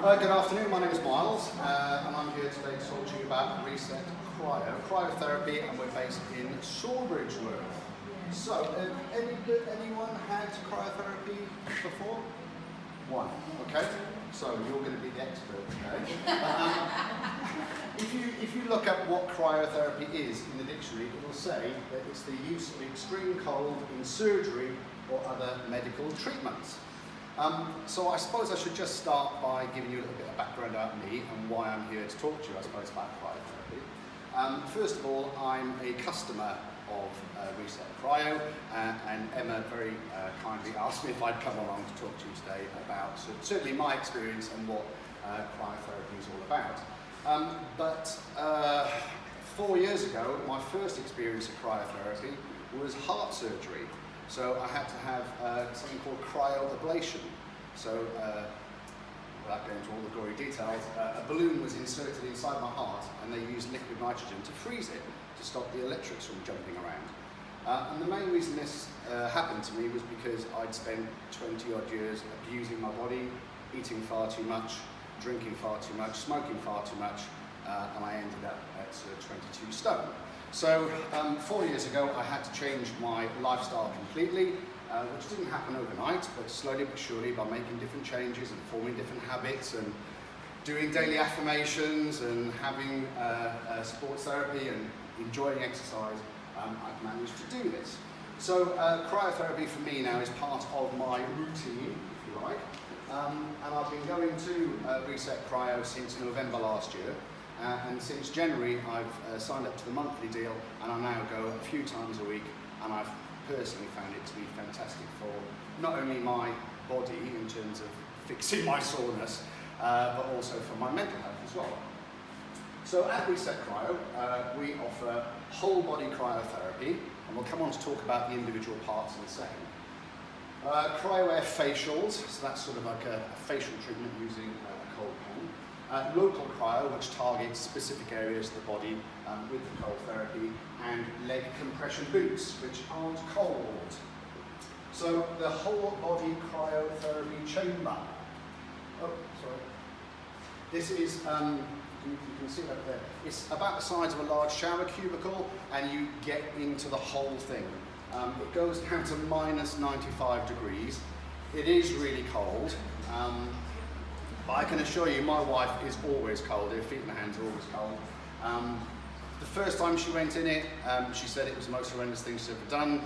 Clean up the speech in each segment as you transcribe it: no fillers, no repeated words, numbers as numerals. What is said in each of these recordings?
Good afternoon, my name is Miles, and I'm here today to talk to you about Reset Cryotherapy, and we're based in Sawbridge. So, anyone had cryotherapy before? One, okay? So you're going to be the expert today. If you look at what cryotherapy is in the dictionary, it will say that it's the use of extreme cold in surgery or other medical treatments. So I suppose I should just start by giving you a little bit of background about me and why I'm here to talk to you, I suppose, about cryotherapy. First of all, I'm a customer of Reset Cryo, and Emma very kindly asked me if I'd come along to talk to you today about certainly my experience and what cryotherapy is all about. But 4 years ago, my first experience of cryotherapy was heart surgery. So I had to have something called cryoablation. So, without going into all the gory details, a balloon was inserted inside my heart and they used liquid nitrogen to freeze it to stop the electrics from jumping around. And the main reason this happened to me was because I'd spent 20 odd years abusing my body, eating far too much, drinking far too much, smoking far too much, and I ended up at 22 stone. So 4 years ago I had to change my lifestyle completely, which didn't happen overnight, but slowly but surely by making different changes and forming different habits and doing daily affirmations and having sports therapy and enjoying exercise, I've managed to do this. So cryotherapy for me now is part of my routine, if you like, and I've been going to Reset Cryo since November last year. And since January, I've signed up to the monthly deal, and I now go a few times a week, and I've personally found it to be fantastic for not only my body in terms of fixing my soreness, but also for my mental health as well. So at Reset Cryo, we offer whole body cryotherapy, and we'll come on to talk about the individual parts in a second. Cryo-air facials, so that's sort of like a facial treatment using a cold pen. Local cryo, which targets specific areas of the body with the cold therapy, and leg compression boots, which aren't cold. So the whole body cryotherapy chamber. Oh, sorry. This is, you can see it over there. It's about the size of a large shower cubicle, and you get into the whole thing. It goes down to minus 95 degrees. It is really cold. But I can assure you, my wife is always cold. Her feet and hands are always cold. The first time she went in it, she said it was the most horrendous thing she's ever done.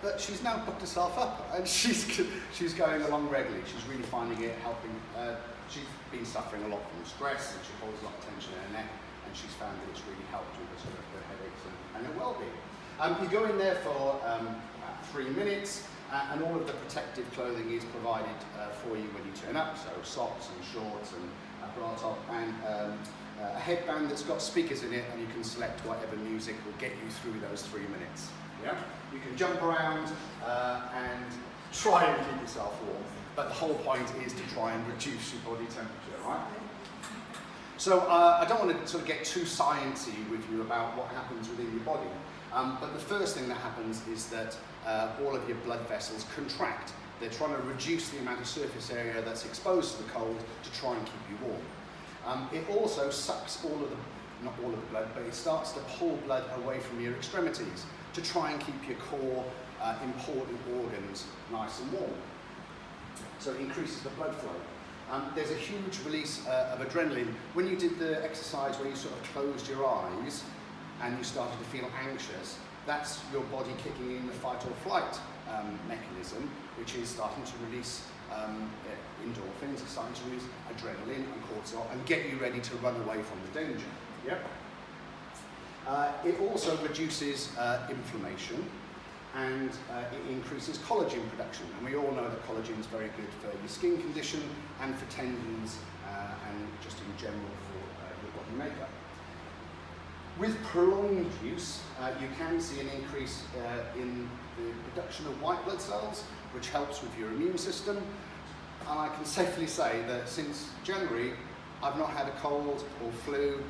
But she's now booked herself up, and she's going along regularly. She's really finding it helping. She's been suffering a lot from stress, and she holds a lot of tension in her neck, and she's found that it's really helped with her headaches and her well-being. You go in there for about 3 minutes. And all of the protective clothing is provided for you when you turn up, so socks and shorts and a bra top and a headband that's got speakers in it, and you can select whatever music will get you through those 3 minutes. Yeah? You can jump around and try and keep yourself warm, but the whole point is to try and reduce your body temperature, right? So I don't want to sort of get too sciencey with you about what happens within your body. But the first thing that happens is that all of your blood vessels contract. They're trying to reduce the amount of surface area that's exposed to the cold to try and keep you warm. It also sucks not all of the blood, but it starts to pull blood away from your extremities to try and keep your core important organs nice and warm. So it increases the blood flow. There's a huge release of adrenaline. When you did the exercise where you sort of closed your eyes, and you started to feel anxious, that's your body kicking in the fight or flight mechanism, which is starting to release endorphins, it's starting to release adrenaline and cortisol and get you ready to run away from the danger. Yep. It also reduces inflammation, and it increases collagen production. And we all know that collagen is very good for your skin condition and for tendons and just in general for your body makeup. With prolonged use, you can see an increase in the production of white blood cells, which helps with your immune system. And I can safely say that since January, I've not had a cold or flu.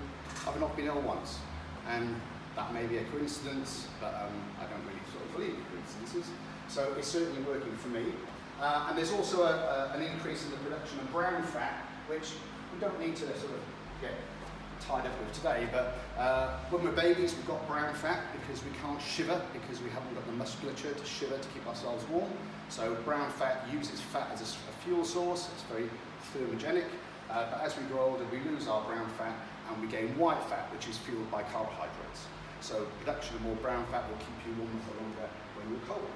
I've not been ill once. And that may be a coincidence, but I don't really sort of believe in coincidences. So it's certainly working for me. And there's also an increase in the production reduction of brown fat, which we don't need to sort of get tied up with today, but when we're babies we've got brown fat because we can't shiver, because we haven't got the musculature to shiver to keep ourselves warm. So brown fat uses fat as a fuel source, it's very thermogenic, but as we grow older we lose our brown fat and we gain white fat, which is fueled by carbohydrates. So production of more brown fat will keep you warmer for longer when you're cold.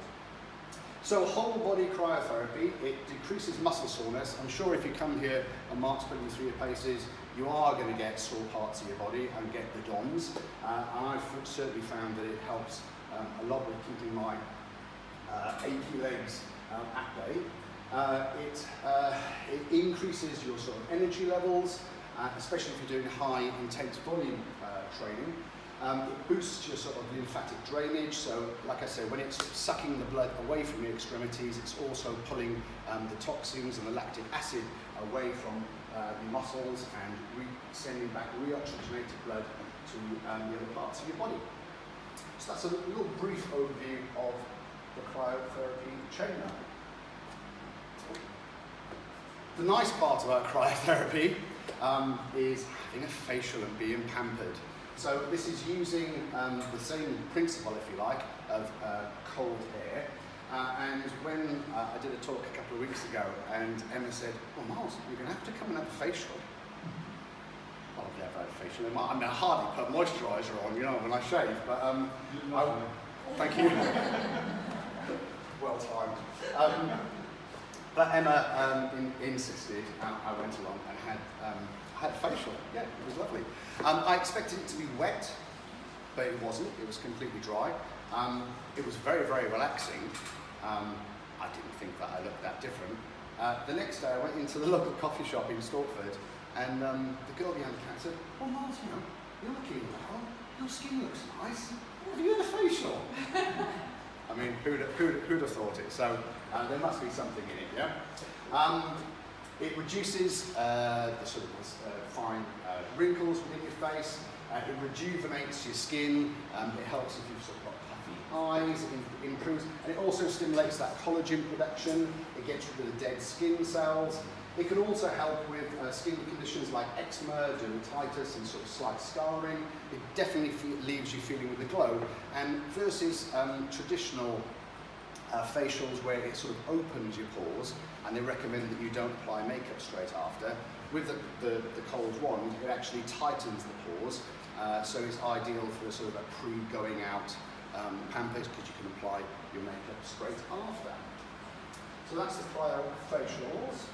So whole body cryotherapy, it decreases muscle soreness. I'm sure if you come here and Mark's putting you through your paces, you are going to get sore parts of your body and get the DOMS. And I've certainly found that it helps a lot with keeping my achy legs at bay. It increases your sort of energy levels, especially if you're doing high intense volume training. It boosts your sort of lymphatic drainage, so like I said, when it's sucking the blood away from your extremities, it's also pulling the toxins and the lactic acid away from your muscles and sending back reoxygenated blood to the other parts of your body. So that's a little brief overview of the cryotherapy chamber. The nice part about cryotherapy is having a facial and being pampered. So this is using the same principle, if you like, of cold air. And when I did a talk a couple of weeks ago, and Emma said, "Well, Miles, you're going to have to come and have a facial." Well, I've never had a facial. I mean, I hardly put moisturiser on, you know, when I shave. But thank you. Well timed. But Emma insisted, and I went along and had a facial. Yeah, it was lovely. I expected it to be wet, but it wasn't. It was completely dry. It was very, very relaxing. I didn't think that I looked that different. The next day I went into the local coffee shop in Stortford, and the girl behind the counter said, "Oh, Miles, you know, you're looking well. Your skin looks nice. Have you had a facial?" I mean, who'd have thought it? So there must be something in it, yeah? It reduces the sort of fine wrinkles within your face. It rejuvenates your skin. It helps if you've sort of got puffy eyes. It improves, and it also stimulates that collagen production. It gets rid of the dead skin cells. It can also help with skin conditions like eczema, dermatitis, and sort of slight scarring. It definitely leaves you feeling with a glow. And versus traditional facials where it sort of opens your pores, and they recommend that you don't apply makeup straight after. With the cold wand, it actually tightens the pores, so it's ideal for sort of a pre-going out pampers, because you can apply your makeup straight after. So that's the cryofacials.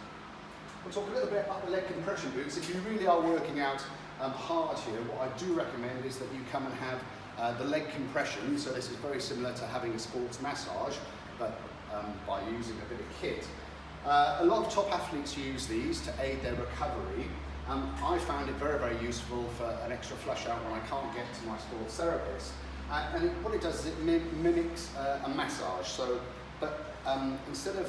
We'll talk a little bit about the leg compression boots. If you really are working out hard here, what I do recommend is that you come and have the leg compression. So this is very similar to having a sports massage, but by using a bit of kit. A lot of top athletes use these to aid their recovery. I found it very, very useful for an extra flush out when I can't get to my sports therapist. And what it does is it mimics a massage. So, but instead of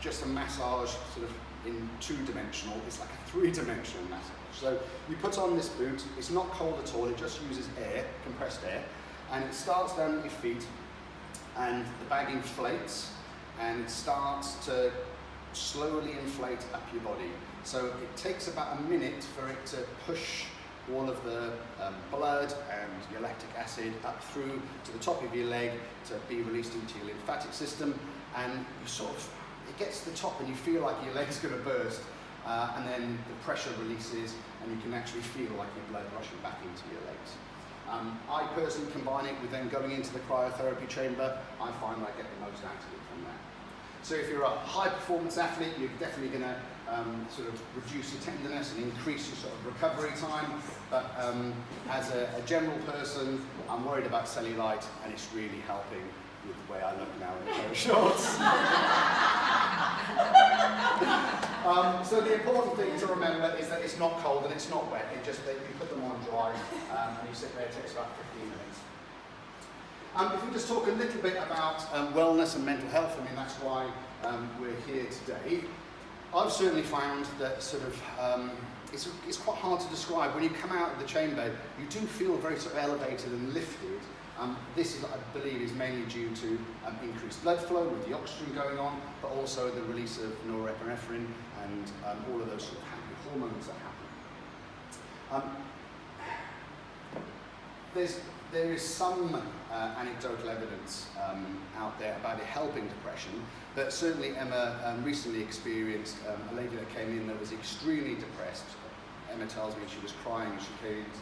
just a massage sort of in two-dimensional, it's like a three-dimensional massage. So you put on this boot, it's not cold at all, it just uses air, compressed air, and it starts down at your feet, and the bag inflates, and it starts to slowly inflate up your body. So it takes about a minute for it to push all of the blood and your lactic acid up through to the top of your leg to be released into your lymphatic system, and you sort of, it gets to the top and you feel like your leg's going to burst, and then the pressure releases and you can actually feel like your blood rushing back into your legs. I personally combine it with then going into the cryotherapy chamber. I find I get the most out of it from there. So if you're a high performance athlete, you're definitely going to sort of reduce your tenderness and increase your sort of recovery time. But as a general person, I'm worried about cellulite, and it's really helping with the way I look now in a pair of shorts. So the important thing to remember is that it's not cold and it's not wet. It just that you put them on dry and you sit there. It takes about 15 minutes. If we just talk a little bit about wellness and mental health, I mean that's why we're here today. I've certainly found that sort of it's quite hard to describe. When you come out of the chamber, you do feel very sort of elevated and lifted. This is, I believe, is mainly due to increased blood flow with the oxygen going on, but also the release of norepinephrine and all of those sort of happy hormones that happen. There is some anecdotal evidence out there about it helping depression, but certainly Emma recently experienced a lady that came in that was extremely depressed. Emma tells me she was crying as she came into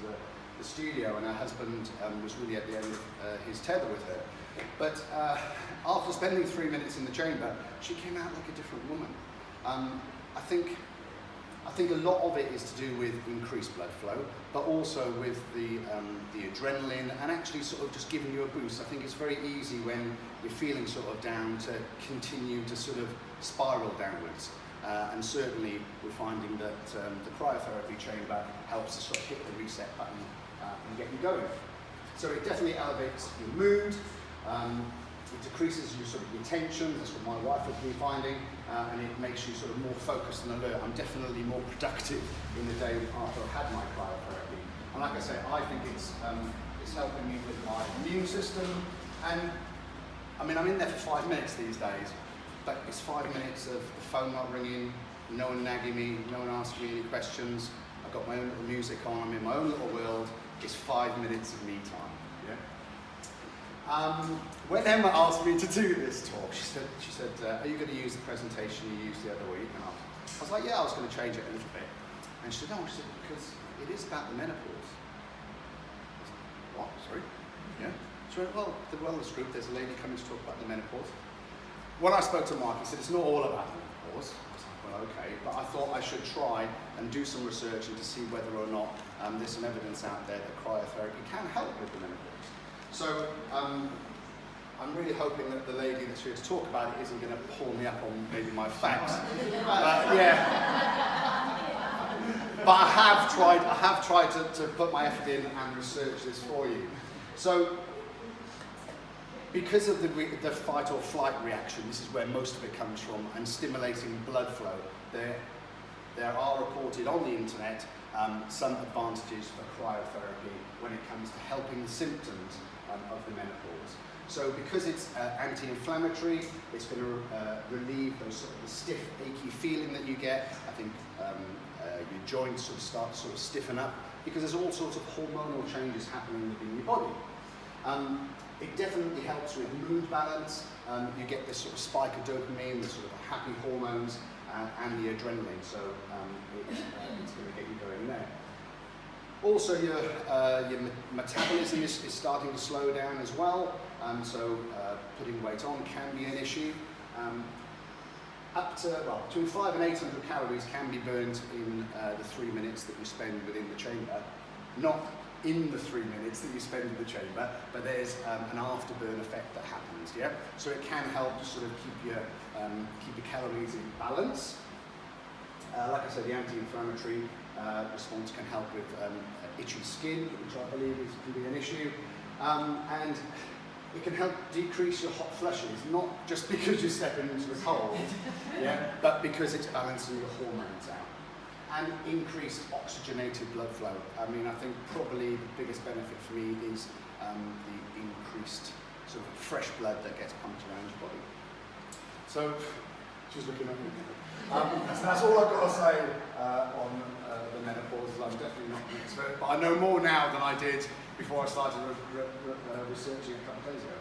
the studio, and her husband was really at the end of his tether with her. But after spending 3 minutes in the chamber, she came out like a different woman. I think a lot of it is to do with increased blood flow, but also with the adrenaline and actually sort of just giving you a boost. I think it's very easy when you're feeling sort of down to continue to sort of spiral downwards. And certainly we're finding that the cryotherapy chamber helps to sort of hit the reset button and get you going. So it definitely elevates your mood. It decreases your sort of your tension. That's what my wife has been finding, and it makes you sort of more focused and alert. I'm definitely more productive in the day after I've had my cryotherapy. And like I say, I think it's helping me with my immune system. And I mean, I'm in there for 5 minutes these days, but it's 5 minutes of the phone not ringing, no one nagging me, no one asking me any questions. I've got my own little music on. I'm in my own little world. It's 5 minutes of me time. Yeah. When Emma asked me to do this talk, she said, are you going to use the presentation you used the other week? And I was like, yeah, I was going to change it a little bit. And she said, no, because it is about the menopause. I said, what? Sorry? Yeah. She went, well, the wellness group, there's a lady coming to talk about the menopause. When I spoke to Mark, he said, it's not all about the menopause. I was like, well, okay. But I thought I should try and do some research and to see whether or not there's some evidence out there that cryotherapy can help with the menopause. So I'm really hoping that the lady that's here to talk about it isn't going to pull me up on maybe my facts. Yeah. But I have tried to put my effort in and research this for you. So because of the fight or flight reaction, this is where most of it comes from, and stimulating blood flow, there are reported on the internet some advantages for cryotherapy when it comes to helping the symptoms of the menopause. So because it's anti-inflammatory, it's going to relieve those sort of the stiff, achy feeling that you get. I think your joints sort of start to sort of stiffen up because there's all sorts of hormonal changes happening within your body. It definitely helps with mood balance. You get this sort of spike of dopamine, the sort of happy hormones, and the adrenaline. So it's going to get you going there. Also, your metabolism is starting to slow down as well, so putting weight on can be an issue. Up to, well, between 500 and 800 calories can be burnt in the 3 minutes that you spend within the chamber. Not in the 3 minutes that you spend in the chamber, but there's an afterburn effect that happens, yeah? So it can help to sort of keep your calories in balance. Like I said, the anti-inflammatory response can help with itchy skin, which I believe can be an issue. And it can help decrease your hot flushes, not just because you're stepping into the cold, yeah, but because it's balancing your hormones out. And increased oxygenated blood flow. I mean, I think probably the biggest benefit for me is the increased sort of fresh blood that gets pumped around your body. So, she's looking at me. So that's all I've got to say on the menopause. I'm definitely not an expert, but I know more now than I did before I started researching a couple of days ago.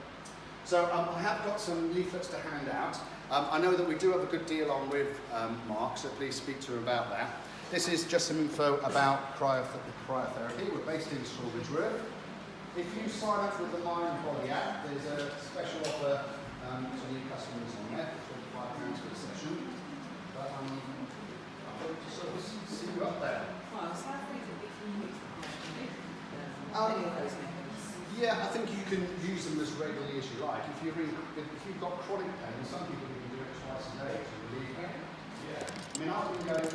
So I have got some leaflets to hand out. I know that we do have a good deal on with Mark, so please speak to him about that. This is just some info about cryotherapy. We're based in Strawbridge Road. If you sign up with the Mind Body app, there's a special offer to new customers on there for £25 for a session. But I hope to sort of see you up there. Yeah, I think you can use them as regularly as you like. If you've got chronic pain, some people can do it twice a day to relieve it. Yeah. I mean, I've been going